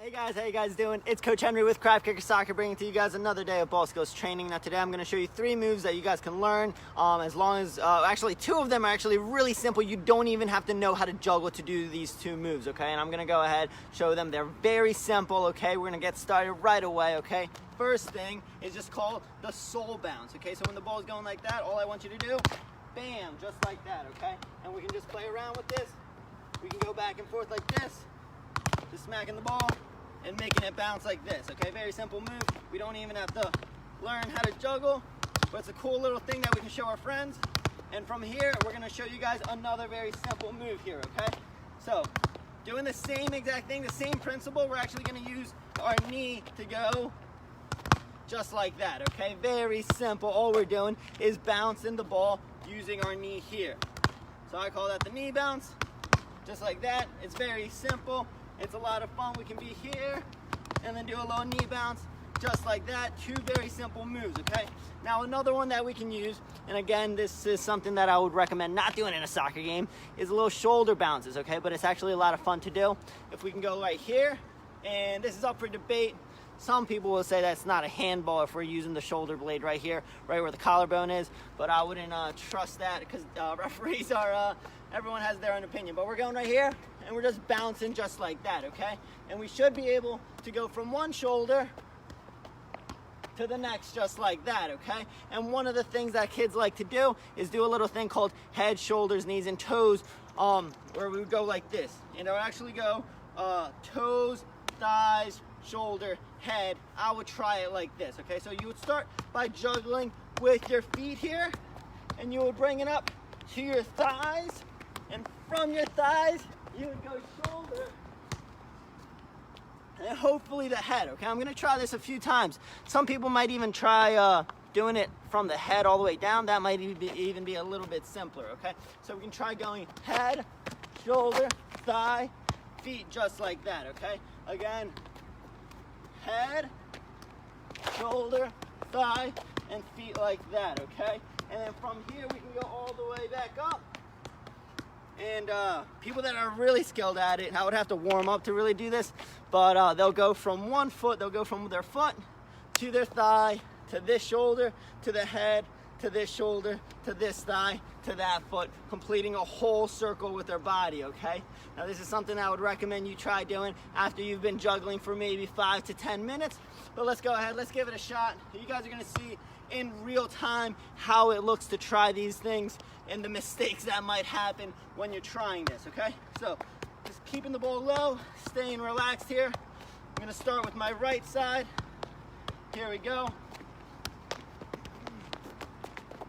Hey guys, how you guys doing? It's Coach Henry with Craft Kicker Soccer, bringing to you guys another day of ball skills training. Now today I'm going to show you 3 moves that you guys can learn, as long as, actually 2 of them are actually really simple. You don't even have to know how to juggle to do these 2 moves, okay? And I'm going to go ahead, show them. They're very simple, okay? We're going to get started right away, okay? First thing is just called the soul bounce, okay? So when the ball is going like that, all I want you to do, bam, just like that, okay? And we can just play around with this. We can go back and forth like this, just smacking the ball and making it bounce like this, okay? Very simple move. We don't even have to learn how to juggle, but it's a cool little thing that we can show our friends. And from here, we're gonna show you guys another very simple move here, okay? So, doing the same exact thing, the same principle, we're actually gonna use our knee to go just like that, okay? Very simple. All we're doing is bouncing the ball using our knee here. So I call that the knee bounce, just like that. It's very simple. It's a lot of fun. We can be here and then do a little knee bounce just like that. 2 very simple moves, okay? Now another one that we can use, and again, this is something that I would recommend not doing in a soccer game, is a little shoulder bounces, okay? But it's actually a lot of fun to do. If we can go right here, and this is up for debate. Some people will say that's not a handball if we're using the shoulder blade right here, right where the collarbone is, but I wouldn't trust that because referees are, everyone has their own opinion. But we're going right here, and we're just bouncing just like that, okay? And we should be able to go from one shoulder to the next just like that, okay? And one of the things that kids like to do is do a little thing called head, shoulders, knees, and toes, where we would go like this. And it would actually go toes, thighs, shoulder, head. I would try it like this, okay? So you would start by juggling with your feet here, and you would bring it up to your thighs, and from your thighs, you would go shoulder, and hopefully the head, okay? I'm gonna try this a few times. Some people might even try doing it from the head all the way down. That might even be a little bit simpler, okay? So we can try going head, shoulder, thigh, feet, just like that, okay? Again, head, shoulder, thigh, and feet like that, okay? And then from here, we can go all the way back up. And people that are really skilled at it, I would have to warm up to really do this, but they'll go from one foot, they'll go from their foot to their thigh, to this shoulder, to the head, to this shoulder, to this thigh, to that foot, completing a whole circle with their body, okay? Now this is something I would recommend you try doing after you've been juggling for maybe 5 to 10 minutes, but let's go ahead, let's give it a shot. You guys are gonna see in real time how it looks to try these things and the mistakes that might happen when you're trying this, okay? So, just keeping the ball low, staying relaxed here. I'm gonna start with my right side. Here we go.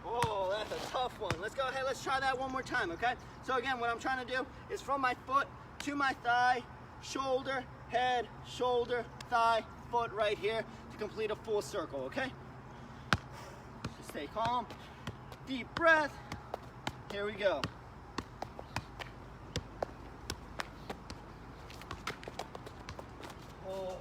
Oh, that's a tough one. Let's go ahead, let's try that one more time, okay? So again, what I'm trying to do is from my foot to my thigh, shoulder, head, shoulder, thigh, foot right here to complete a full circle, okay? Just stay calm, deep breath. Here we go. Oh.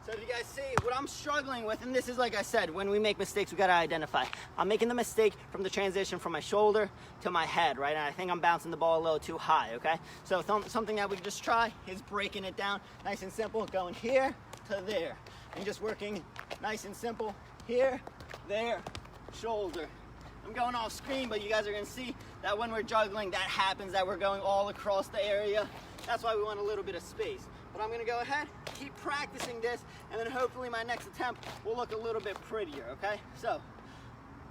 So if you guys see, what I'm struggling with, and this is like I said, when we make mistakes, we gotta identify. I'm making the mistake from the transition from my shoulder to my head, right? And I think I'm bouncing the ball a little too high, okay? So something that we can just try is breaking it down, nice and simple, going here to there. And just working nice and simple, here, there, shoulder. I'm going off screen, but you guys are gonna see that when we're juggling, that happens, that we're going all across the area. That's why we want a little bit of space. But I'm gonna go ahead, keep practicing this, and then hopefully my next attempt will look a little bit prettier, okay? So,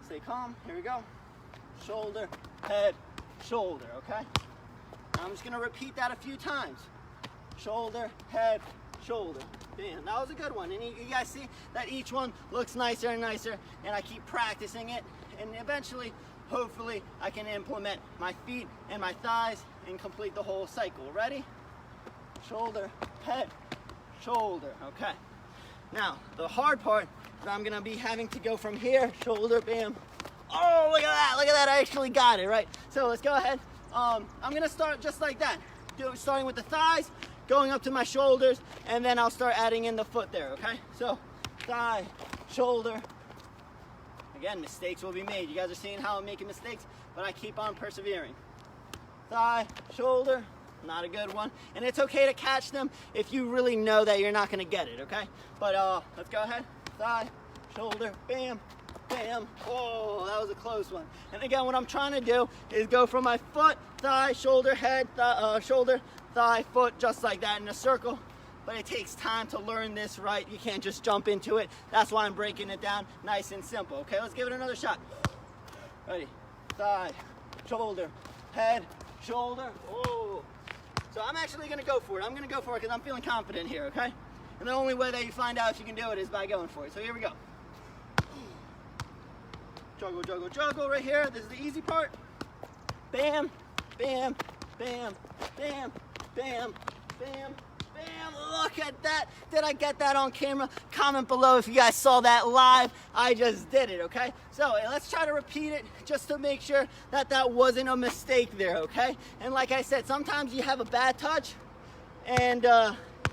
stay calm, here we go. Shoulder, head, shoulder, okay? Now I'm just gonna repeat that a few times. Shoulder, head, shoulder. Bam, that was a good one. And you guys see that each one looks nicer and nicer, and I keep practicing it, and eventually, hopefully, I can implement my feet and my thighs and complete the whole cycle. Ready? Shoulder, head, shoulder, okay. Now, the hard part is I'm gonna be having to go from here, shoulder, bam. Oh, look at that, I actually got it, right? So let's go ahead. I'm gonna start just like that, starting with the thighs, going up to my shoulders, and then I'll start adding in the foot there, okay? So, thigh, shoulder. Again, mistakes will be made. You guys are seeing how I'm making mistakes, but I keep on persevering. thigh, shoulder. Not a good one. And it's okay to catch them if you really know that you're not gonna get it, okay? But let's go ahead. Thigh, shoulder, bam, bam. Oh, that was a close one. And again, what I'm trying to do is go from my foot, thigh, shoulder, head, shoulder, thigh, foot, just like that in a circle. But it takes time to learn this right. You can't just jump into it. That's why I'm breaking it down nice and simple. Okay, let's give it another shot. Ready? Thigh, shoulder, head, shoulder. Oh. So I'm actually gonna go for it. I'm gonna go for it because I'm feeling confident here, okay? And the only way that you find out if you can do it is by going for it. So here we go. Juggle, juggle, juggle right here. This is the easy part. Bam, bam, bam, bam, bam, bam, bam. Look at that. Did I get that on camera? Comment below if you guys saw that live. I just did it, okay? So let's try to repeat it just to make sure that that wasn't a mistake there, okay? And like I said, sometimes you have a bad touch and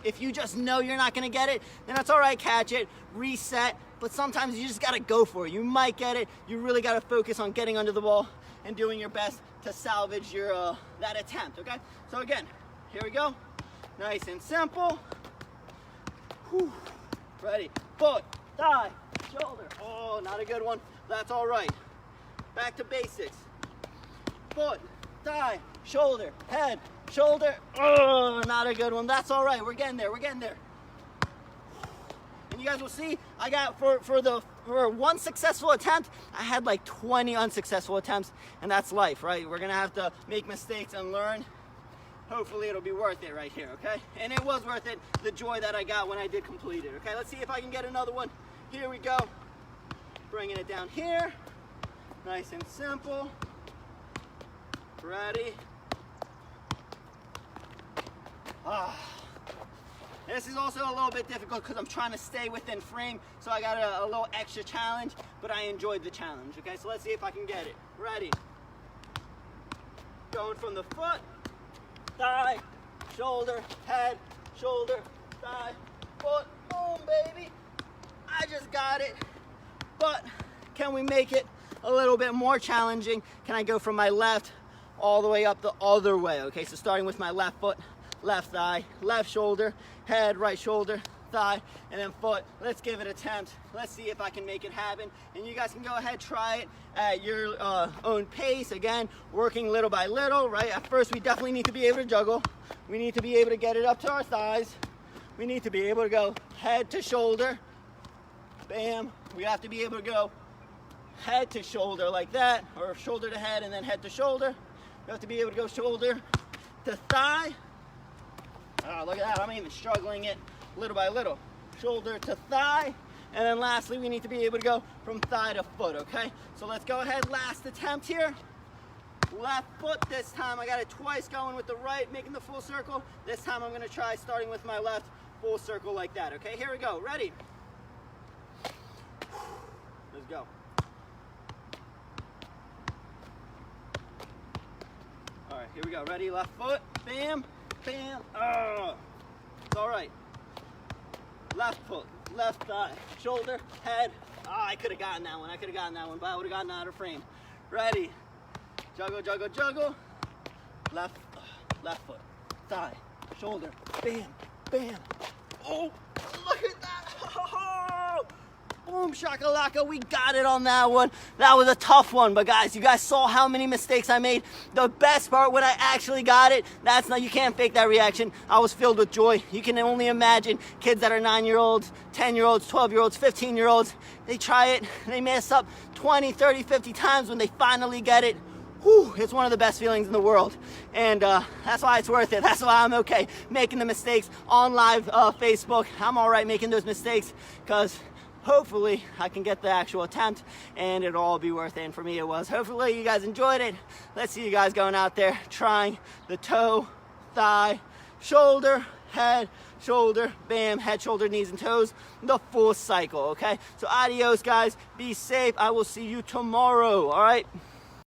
if you just know you're not gonna get it, then that's all right, catch it, reset. But sometimes you just gotta go for it. You might get it. You really gotta focus on getting under the ball and doing your best to salvage your that attempt, okay? So again, here we go. Nice and simple. Whew. Ready, foot, thigh, shoulder. Oh, not a good one. That's all right. Back to basics. Foot, thigh, shoulder, head, shoulder. Oh, not a good one. That's all right. We're getting there. We're getting there. And you guys will see, I got for one successful attempt, I had like 20 unsuccessful attempts, and that's life, right? We're gonna have to make mistakes and learn. Hopefully it'll be worth it right here, okay? And it was worth it, the joy that I got when I did complete it, okay? Let's see if I can get another one. Here we go. Bringing it down here. Nice and simple. Ready. This is also a little bit difficult because I'm trying to stay within frame, so I got a little extra challenge, but I enjoyed the challenge, okay? So let's see if I can get it. Ready. Going from the foot, thigh, shoulder, head, shoulder, thigh, foot, boom, baby. I just got it. But can we make it a little bit more challenging? Can I go from my left all the way up the other way? Okay, so starting with my left foot, left thigh, left shoulder, head, right shoulder, thigh, and then foot. Let's give it an attempt. Let's see if I can make it happen. And you guys can go ahead, try it at your own pace. Again, working little by little, right? At first, we definitely need to be able to juggle. We need to be able to get it up to our thighs. We need to be able to go head to shoulder. Bam. We have to be able to go head to shoulder like that, or shoulder to head and then head to shoulder. We have to be able to go shoulder to thigh. Oh, look at that. I'm even struggling it little by little. Shoulder to thigh. And then lastly, we need to be able to go from thigh to foot, okay? So let's go ahead, last attempt here. Left foot this time. I got it twice going with the right, making the full circle. This time I'm gonna try starting with my left, full circle like that, okay? Here we go, ready? Let's go. All right, here we go, ready? Left foot, bam, bam, it's all right. Left foot, left thigh, shoulder, head. I could have gotten that one. I could have gotten that one, but I would have gotten out of frame. Ready? Juggle, juggle, juggle. Left foot, thigh, shoulder, bam, bam. Oh, look at that. Oh, boom, shakalaka, we got it on that one. That was a tough one, but guys, you guys saw how many mistakes I made. The best part, when I actually got it, you can't fake that reaction. I was filled with joy. You can only imagine kids that are 9-year-olds, 10-year-olds, 12-year-olds, 15-year-olds. They try it, they mess up 20, 30, 50 times. When they finally get it, whew, it's one of the best feelings in the world. And that's why it's worth it. That's why I'm okay making the mistakes on live Facebook. I'm all right making those mistakes because hopefully I can get the actual attempt and it'll all be worth it. And for me it was. Hopefully you guys enjoyed it. Let's see you guys going out there trying the toe, thigh, shoulder, head, shoulder, bam, head, shoulder, knees, and toes, the full cycle, okay? So adios, guys. Be safe. I will see you tomorrow, all right?